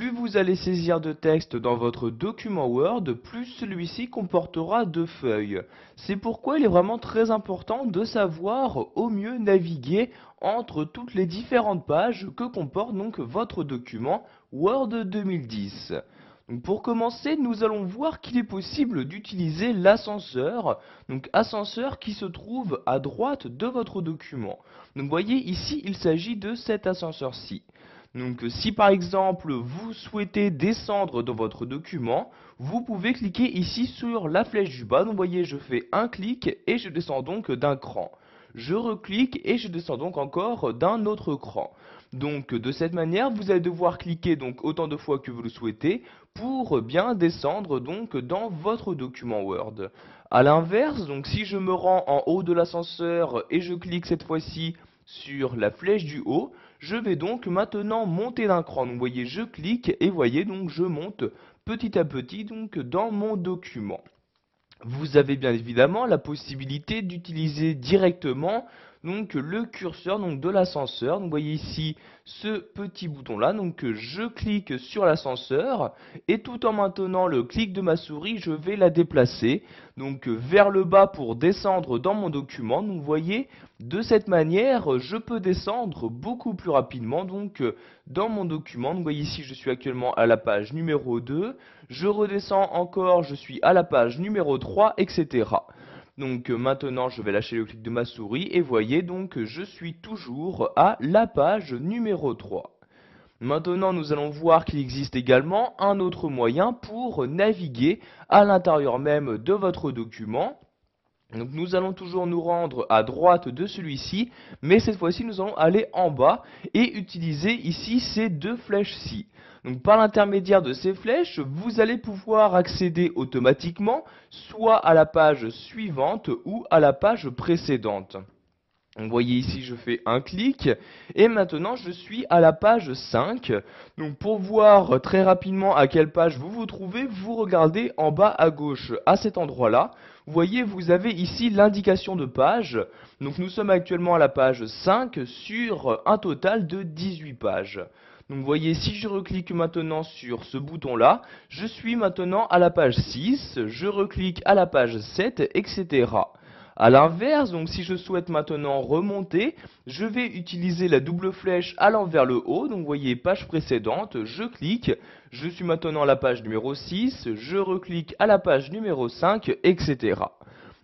plus vous allez saisir de texte dans votre document Word, plus celui-ci comportera de feuilles. C'est pourquoi il est vraiment très important de savoir au mieux naviguer entre toutes les différentes pages que comporte donc votre document Word 2010. Donc pour commencer, nous allons voir qu'il est possible d'utiliser l'ascenseur, donc ascenseur qui se trouve à droite de votre document. Donc voyez ici, il s'agit de cet ascenseur-ci. Donc si par exemple vous souhaitez descendre dans votre document, vous pouvez cliquer ici sur la flèche du bas. Donc voyez, je fais un clic et je descends donc d'un cran. Je reclique et je descends donc encore d'un autre cran. Donc de cette manière, vous allez devoir cliquer donc autant de fois que vous le souhaitez pour bien descendre donc dans votre document Word. A l'inverse, donc si je me rends en haut de l'ascenseur et je clique cette fois-ci sur la flèche du haut, je vais donc maintenant monter d'un cran. Donc vous voyez, je clique et voyez donc je monte petit à petit donc dans mon document. Vous avez bien évidemment la possibilité d'utiliser directement donc le curseur donc de l'ascenseur. Donc vous voyez ici ce petit bouton là, donc je clique sur l'ascenseur et tout en maintenant le clic de ma souris, je vais la déplacer donc vers le bas pour descendre dans mon document. Donc vous voyez, de cette manière, je peux descendre beaucoup plus rapidement donc dans mon document. Donc vous voyez ici, je suis actuellement à la page numéro 2, je redescends encore, je suis à la page numéro 3, etc. Donc maintenant, je vais lâcher le clic de ma souris et voyez donc, je suis toujours à la page numéro 3. Maintenant, nous allons voir qu'il existe également un autre moyen pour naviguer à l'intérieur même de votre document. Donc nous allons toujours nous rendre à droite de celui-ci, mais cette fois-ci nous allons aller en bas et utiliser ici ces deux flèches-ci. Donc par l'intermédiaire de ces flèches, vous allez pouvoir accéder automatiquement soit à la page suivante ou à la page précédente. Vous voyez ici, je fais un clic et maintenant je suis à la page 5. Donc pour voir très rapidement à quelle page vous vous trouvez, vous regardez en bas à gauche à cet endroit-là. Vous voyez, vous avez ici l'indication de page. Donc nous sommes actuellement à la page 5 sur un total de 18 pages. Donc vous voyez, si je reclique maintenant sur ce bouton-là, je suis maintenant à la page 6, je reclique à la page 7, etc. A l'inverse, donc si je souhaite maintenant remonter, je vais utiliser la double flèche allant vers le haut. Donc vous voyez, page précédente, je clique, je suis maintenant à la page numéro 6, je reclique à la page numéro 5, etc.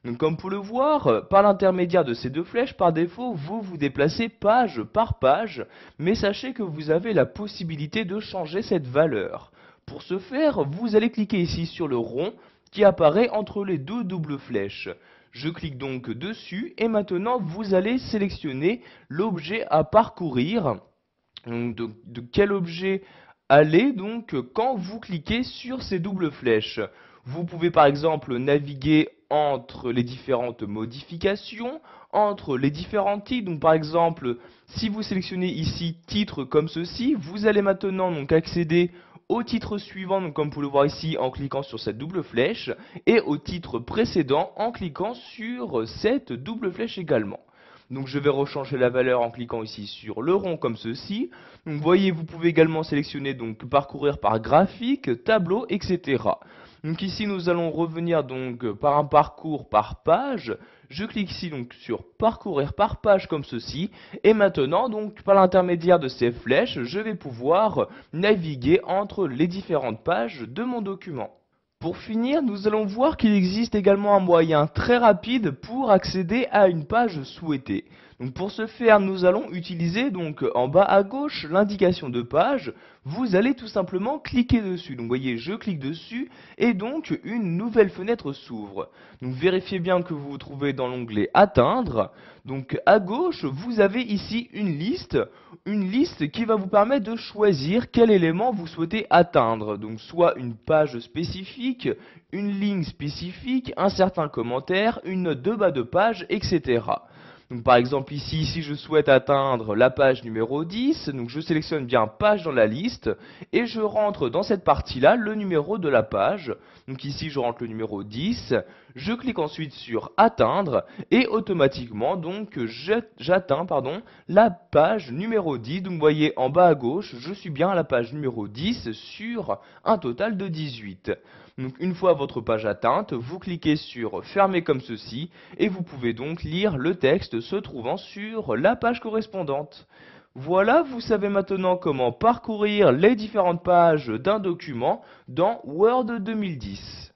Donc comme pour le voir, par l'intermédiaire de ces deux flèches, par défaut, vous vous déplacez page par page, mais sachez que vous avez la possibilité de changer cette valeur. Pour ce faire, vous allez cliquer ici sur le rond qui apparaît entre les deux doubles flèches. Je clique donc dessus et maintenant vous allez sélectionner l'objet à parcourir. Donc de quel objet aller donc quand vous cliquez sur ces doubles flèches. Vous pouvez par exemple naviguer entre les différentes modifications, entre les différents titres. Donc par exemple, si vous sélectionnez ici titre comme ceci, vous allez maintenant donc accéder au titre suivant, donc comme vous pouvez le voir ici en cliquant sur cette double flèche, et au titre précédent en cliquant sur cette double flèche également. Donc je vais rechanger la valeur en cliquant ici sur le rond comme ceci. Donc vous voyez, vous pouvez également sélectionner donc parcourir par graphique, tableau, etc. Donc ici nous allons revenir donc par un parcours par page. Je clique ici donc sur parcourir par page comme ceci. Et maintenant donc par l'intermédiaire de ces flèches, je vais pouvoir naviguer entre les différentes pages de mon document. Pour finir, nous allons voir qu'il existe également un moyen très rapide pour accéder à une page souhaitée. Donc pour ce faire, nous allons utiliser donc en bas à gauche l'indication de page. Vous allez tout simplement cliquer dessus. Donc vous voyez, je clique dessus et donc une nouvelle fenêtre s'ouvre. Donc vérifiez bien que vous vous trouvez dans l'onglet Atteindre. Donc à gauche, vous avez ici une liste qui va vous permettre de choisir quel élément vous souhaitez atteindre. Donc soit une page spécifique, une ligne spécifique, un certain commentaire, une note de bas de page, etc. Donc Donc par exemple ici, si je souhaite atteindre la page numéro 10, donc je sélectionne bien page dans la liste et je rentre dans cette partie-là le numéro de la page. Donc ici je rentre le numéro 10, je clique ensuite sur atteindre et automatiquement donc j'atteins la page numéro 10. Donc vous voyez en bas à gauche, je suis bien à la page numéro 10 sur un total de 18. Donc une fois votre page atteinte, vous cliquez sur fermer comme ceci et vous pouvez donc lire le texte se trouvant sur la page correspondante. Voilà, vous savez maintenant comment parcourir les différentes pages d'un document dans Word 2010.